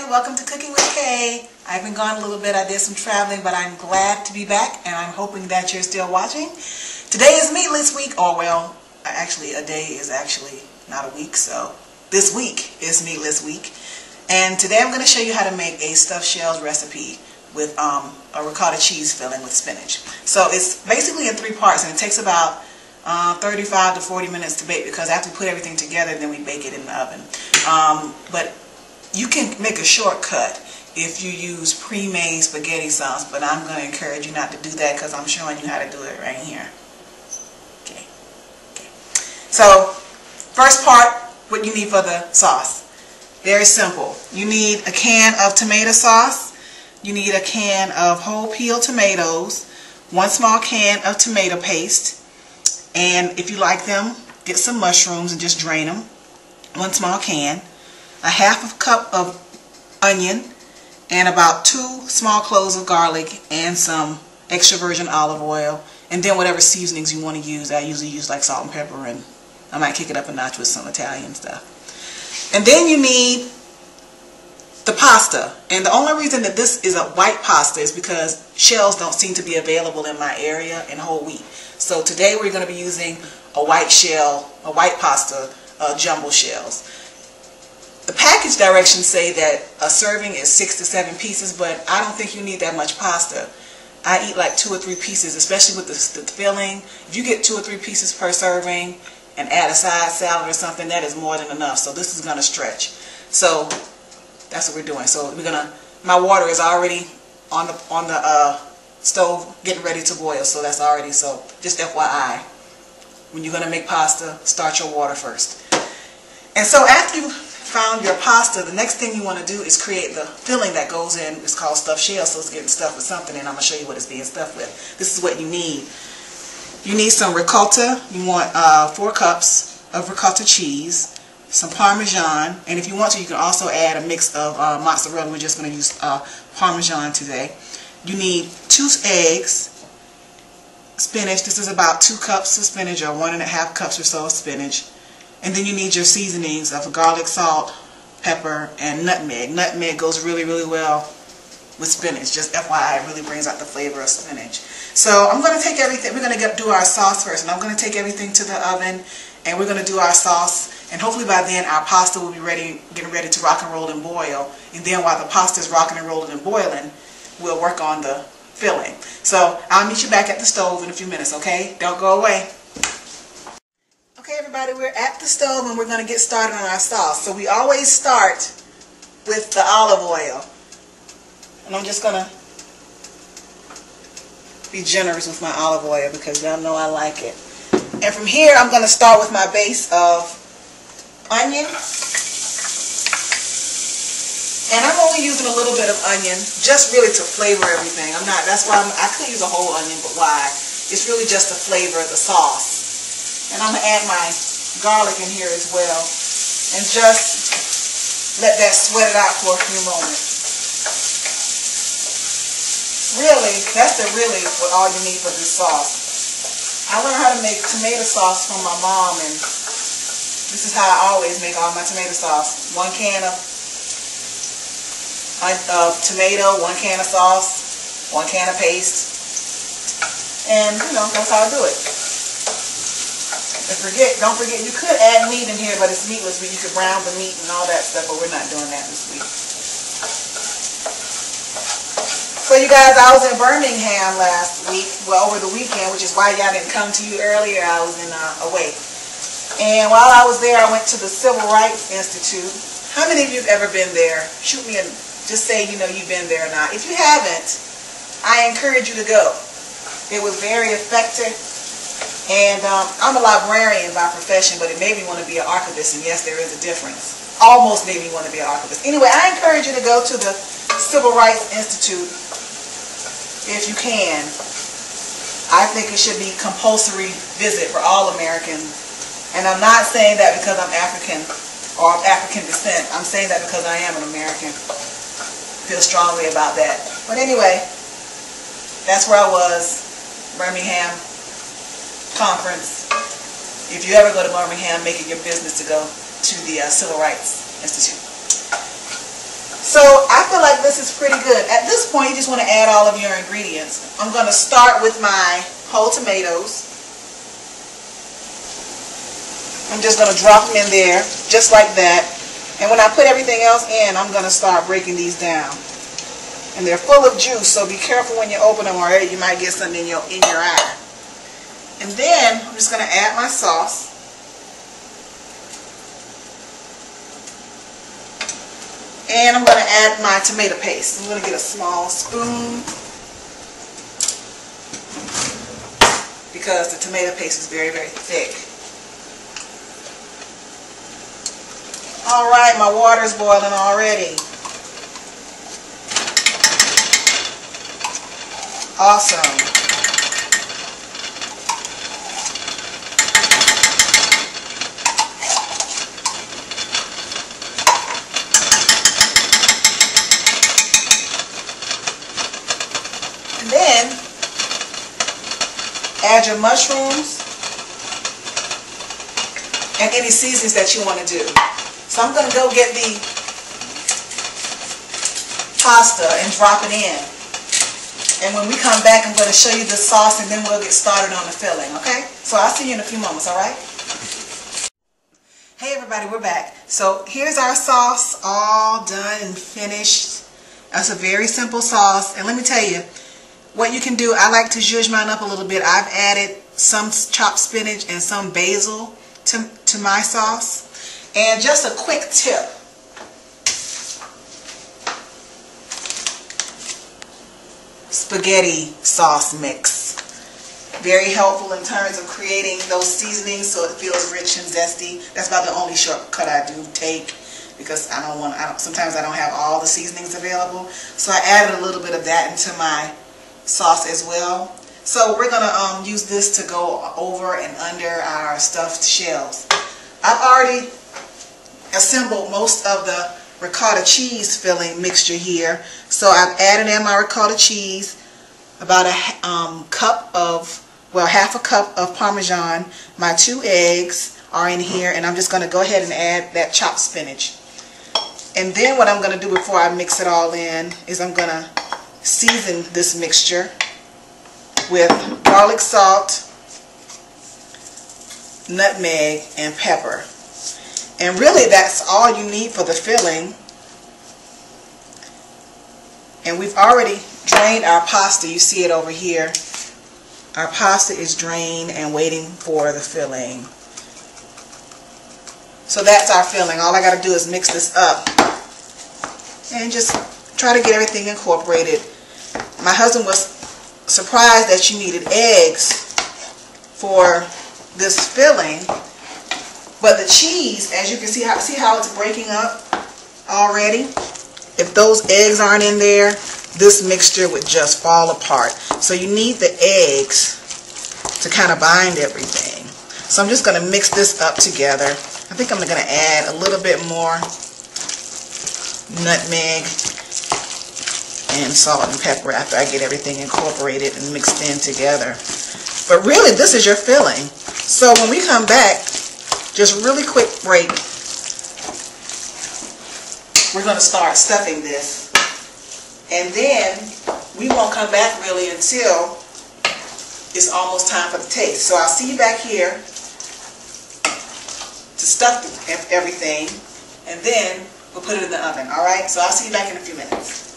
Welcome to Cooking with Kay. I've been gone a little bit. I did some traveling, but I'm glad to be back, and I'm hoping that you're still watching. Today is meatless week. Oh, well, actually, a day is actually not a week, so this week is meatless week. And today I'm going to show you how to make a stuffed shells recipe with a ricotta cheese filling with spinach. So it's basically in 3 parts, and it takes about 35 to 40 minutes to bake, because after we put everything together, then we bake it in the oven. But you can make a shortcut if you use pre-made spaghetti sauce, but I'm going to encourage you not to do that because I'm showing you how to do it right here. Okay. So, first part, what you need for the sauce. Very simple. You need a can of tomato sauce. You need a can of whole peeled tomatoes. 1 small can of tomato paste. And if you like them, get some mushrooms and just drain them. 1 small can. A 1/2 cup of onion, and about 2 small cloves of garlic, and some extra virgin olive oil, and then whatever seasonings you want to use. I usually use like salt and pepper, and I might kick it up a notch with some Italian stuff. And then you need the pasta, and the only reason that this is a white pasta is because shells don't seem to be available in my area in whole wheat. So today we're going to be using a white pasta, jumbo shells. The package directions say that a serving is 6 to 7 pieces, but I don't think you need that much pasta. I eat like 2 or 3 pieces, especially with the filling. If you get 2 or 3 pieces per serving and add a side salad or something, that is more than enough. So this is going to stretch. So that's what we're doing. So my water is already on the stove getting ready to boil. So that's already, so just FYI, when you're going to make pasta, start your water first. And so after you found your pasta, the next thing you want to do is create the filling that goes in. It's called stuffed shells, so it's getting stuffed with something, and I'm going to show you what it's being stuffed with. This is what you need. You need some ricotta. You want 4 cups of ricotta cheese, some parmesan, and if you want to, you can also add a mix of mozzarella. We're just going to use parmesan today. You need 2 eggs, spinach. This is about 2 cups of spinach, or 1.5 cups or so of spinach. And then you need your seasonings of garlic, salt, pepper, and nutmeg. Nutmeg goes really, really well with spinach. Just FYI, it really brings out the flavor of spinach. So I'm going to take everything. We're going to do our sauce first. And I'm going to take everything to the oven, and we're going to do our sauce. And hopefully by then our pasta will be ready, getting ready to rock and roll and boil. And then while the pasta is rocking and rolling and boiling, we'll work on the filling. So I'll meet you back at the stove in a few minutes, okay? Don't go away. Okay, everybody, we're at the stove and we're going to get started on our sauce. So we always start with the olive oil. And I'm just going to be generous with my olive oil because y'all know I like it. And from here, I'm going to start with my base of onion. And I'm only using a little bit of onion, just really to flavor everything. That's why I could use a whole onion, but why? It's really just to flavor the sauce. And I'm going to add my garlic in here as well. And just let that sweat it out for a few moments. Really, that's really what all you need for this sauce. I learned how to make tomato sauce from my mom, and this is how I always make all my tomato sauce. 1 can of tomato, 1 can of sauce, 1 can of paste. And, that's how I do it. Don't forget, you could add meat in here, but it's meatless, but you could brown the meat and all that stuff, but we're not doing that this week. So you guys, I was in Birmingham last week, well, over the weekend, which is why y'all didn't come to you earlier. I was away. And while I was there, I went to the Civil Rights Institute. How many of you have ever been there? Shoot me and just say you've been there or not. If you haven't, I encourage you to go. It was very effective. And I'm a librarian by profession, but it made me want to be an archivist, and yes, there is a difference. Almost made me want to be an archivist. Anyway, I encourage you to go to the Civil Rights Institute if you can. I think it should be compulsory visit for all Americans. And I'm not saying that because I'm African or of African descent. I'm saying that because I am an American. feel strongly about that. But anyway, that's where I was, Birmingham conference. If you ever go to Birmingham, make it your business to go to the Civil Rights Institute. So I feel like this is pretty good. At this point, you just want to add all of your ingredients. I'm going to start with my whole tomatoes. I'm just going to drop them in there, just like that. And when I put everything else in, I'm going to start breaking these down. And they're full of juice, so be careful when you open them, or you might get something in your eye. And then I'm just going to add my sauce. And I'm going to add my tomato paste. I'm going to get a small spoon because the tomato paste is very, very thick. Alright, my water's boiling already. Awesome. And then add your mushrooms and any seasonings that you want to do. So I'm going to go get the pasta and drop it in. And when we come back, I'm going to show you the sauce, and then we'll get started on the filling, okay? So I'll see you in a few moments, all right? Hey everybody, we're back. So here's our sauce all done and finished. That's a very simple sauce. And let me tell you, what you can do, I like to zhuzh mine up a little bit. I've added some chopped spinach and some basil to my sauce. And just a quick tip. Spaghetti sauce mix. Very helpful in terms of creating those seasonings so it feels rich and zesty. That's about the only shortcut I do take because sometimes I don't have all the seasonings available. So I added a little bit of that into my sauce as well. So we're going to use this to go over and under our stuffed shells. I've already assembled most of the ricotta cheese filling mixture here. So I've added in my ricotta cheese, about a half a cup of parmesan. My 2 eggs are in here, and I'm just going to go ahead and add that chopped spinach. And then what I'm going to do before I mix it all in is I'm going to season this mixture with garlic salt, nutmeg, and pepper. And really that's all you need for the filling. And we've already drained our pasta. You see it over here. Our pasta is drained and waiting for the filling. So that's our filling. All I got to do is mix this up and just try to get everything incorporated. My husband was surprised that you needed eggs for this filling. But the cheese, as you can see how it's breaking up already? If those eggs aren't in there, this mixture would just fall apart. So you need the eggs to kind of bind everything. So I'm just going to mix this up together. I think I'm going to add a little bit more nutmeg and salt and pepper after I get everything incorporated and mixed in together. But really, this is your filling. So when we come back, just really quick break. We're going to start stuffing this. And then we won't come back really until it's almost time for the taste. So I'll see you back here to stuff everything. And then we'll put it in the oven. Alright? So I'll see you back in a few minutes.